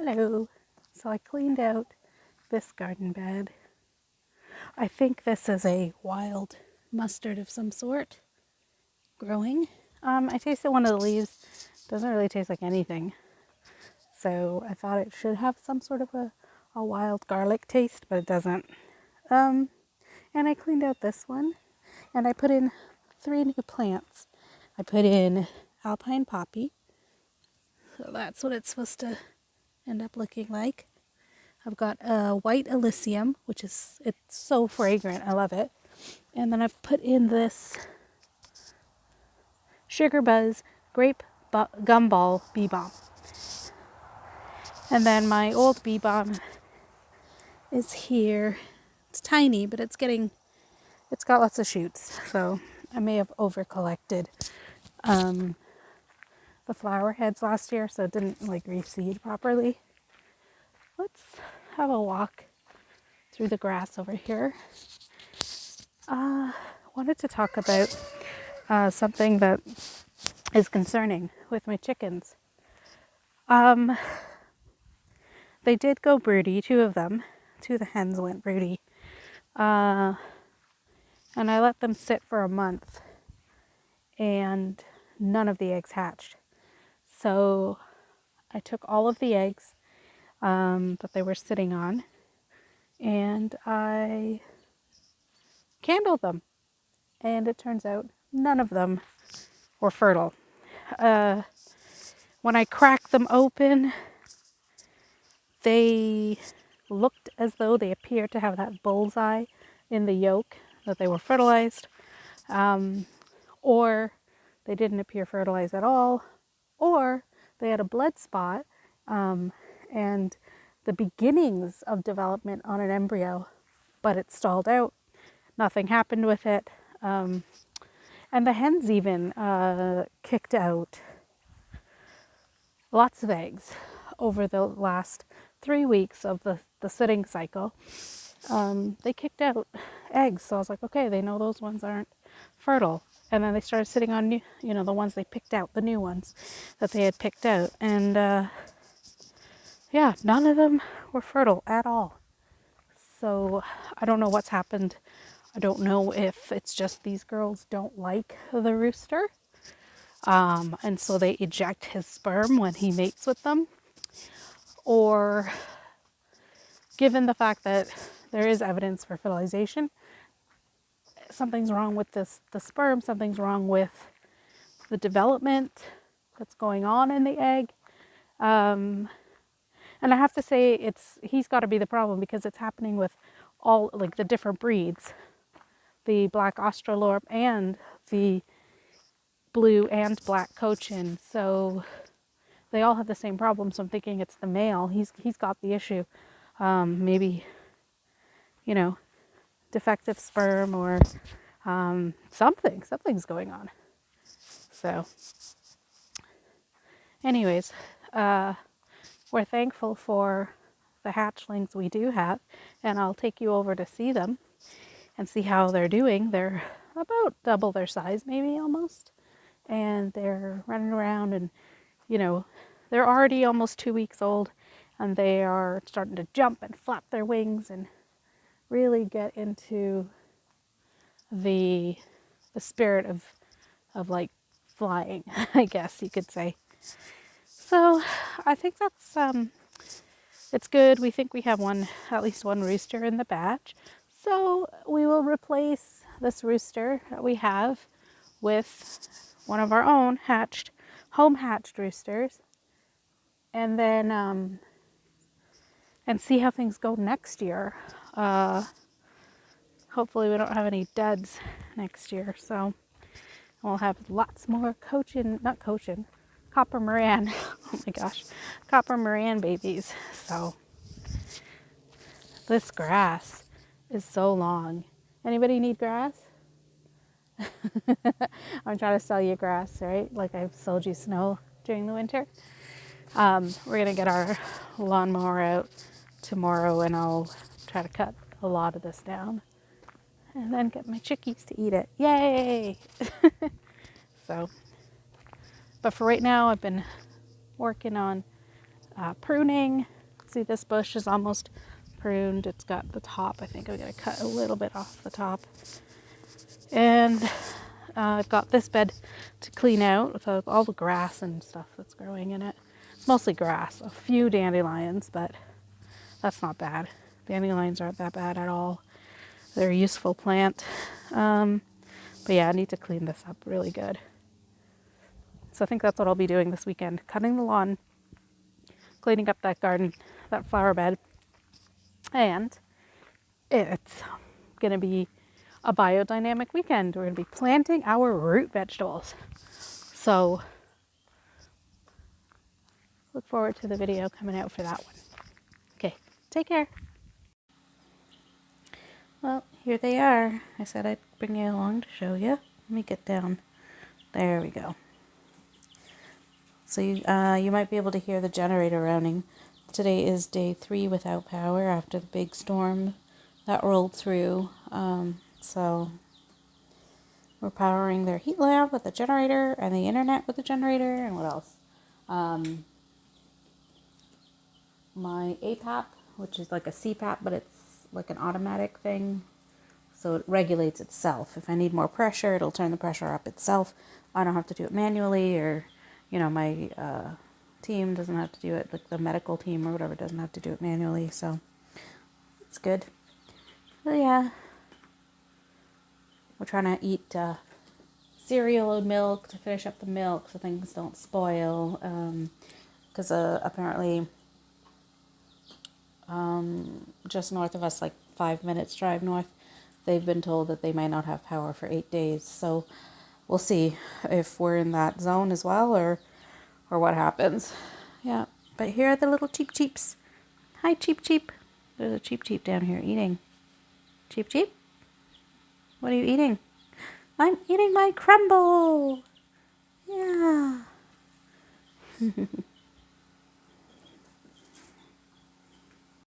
Hello. So I cleaned out this garden bed. I think this is a wild mustard of some sort growing. I tasted one of the leaves. Doesn't really taste like anything. So I thought it should have some sort of a wild garlic taste, but it doesn't. And I cleaned out this one and I put in 3 new plants. I put in alpine poppy. So that's what it's supposed to end up looking like. I've got a white Elysium, it's so fragrant. I love it. And then I've put in this Sugar Buzz grape gumball bee balm. And then my old bee balm is here. It's tiny, but it's got lots of shoots. So I may have over collected the flower heads last year, so it didn't reseed properly. Let's have a walk through the grass over here. Wanted to talk about something that is concerning with my chickens. They did go broody, 2 of them. 2 of the hens went broody. And I let them sit for a month and none of the eggs hatched. So I took all of the eggs that they were sitting on and I candled them. And it turns out none of them were fertile. When I cracked them open, they looked as though they appeared to have that bullseye in the yolk, that they were fertilized, or they didn't appear fertilized at all, or they had a blood spot and the beginnings of development on an embryo, but it stalled out. Nothing happened with it. And the hens even kicked out lots of eggs over the last 3 weeks of the sitting cycle. They kicked out eggs, so I was like, okay, they know those ones aren't fertile. And then they started sitting on new, the ones they picked out, the new ones that they had picked out. And yeah, none of them were fertile at all. So I don't know what's happened. I don't know if it's just these girls don't like the rooster. And so they eject his sperm when he mates with them. Or given the fact that there is evidence for fertilization, something's wrong with the sperm, something's wrong with the development that's going on in the egg. And I have to say he's got to be the problem because it's happening with all the different breeds, the black Australorp and the blue and black Cochin. So they all have the same problem. So I'm thinking it's the male. He's got the issue. Maybe, defective sperm or something's going on. So anyways, we're thankful for the hatchlings we do have, and I'll take you over to see them and see how they're doing. They're about double their size, maybe almost, and they're running around and they're already almost 2 weeks old and they are starting to jump and flap their wings and really get into the spirit of flying, I guess you could say. So I think that's it's good. We think we have at least one rooster in the batch. So we will replace this rooster that we have with one of our own home hatched roosters. And then and see how things go next year. Hopefully we don't have any duds next year. So we'll have lots more Copper Moran. Oh my gosh, Copper Moran babies. So this grass is so long. Anybody need grass? I'm trying to sell you grass, right? Like I've sold you snow during the winter. We're going to get our lawnmower out tomorrow and I'll try to cut a lot of this down and then get my chickies to eat it. Yay! So, but for right now, I've been working on pruning. See, this bush is almost pruned. It's got the top. I think I'm going to cut a little bit off the top. And I've got this bed to clean out with all the grass and stuff that's growing in it. It's mostly grass, a few dandelions, but that's not bad. Dandelions aren't that bad at all. They're a useful plant. But yeah, I need to clean this up really good. So I think that's what I'll be doing this weekend. Cutting the lawn, cleaning up that garden, that flower bed. And it's going to be a biodynamic weekend. We're going to be planting our root vegetables. So look forward to the video coming out for that one. Okay, take care. Well, here they are. I said I'd bring you along to show you. Let me get down. There we go. So you might be able to hear the generator running. Today is day 3 without power after the big storm that rolled through. So we're powering their heat lamp with the generator and the internet with the generator, and what else? My APAP, which is like a CPAP, but it's like an automatic thing. So it regulates itself. If I need more pressure, it'll turn the pressure up itself. I don't have to do it manually, or, my team doesn't have to do it, like the medical team or whatever doesn't have to do it manually. So it's good. But yeah, we're trying to eat cereal and milk to finish up the milk so things don't spoil. Because apparently just north of us, like 5 minutes drive north, they've been told that they might not have power for 8 days. So we'll see if we're in that zone as well, or what happens. Yeah, but here are the little Cheep Cheeps. Hi, Cheep Cheep. There's a Cheep Cheep down here eating. Cheep Cheep? What are you eating? I'm eating my crumble. Yeah.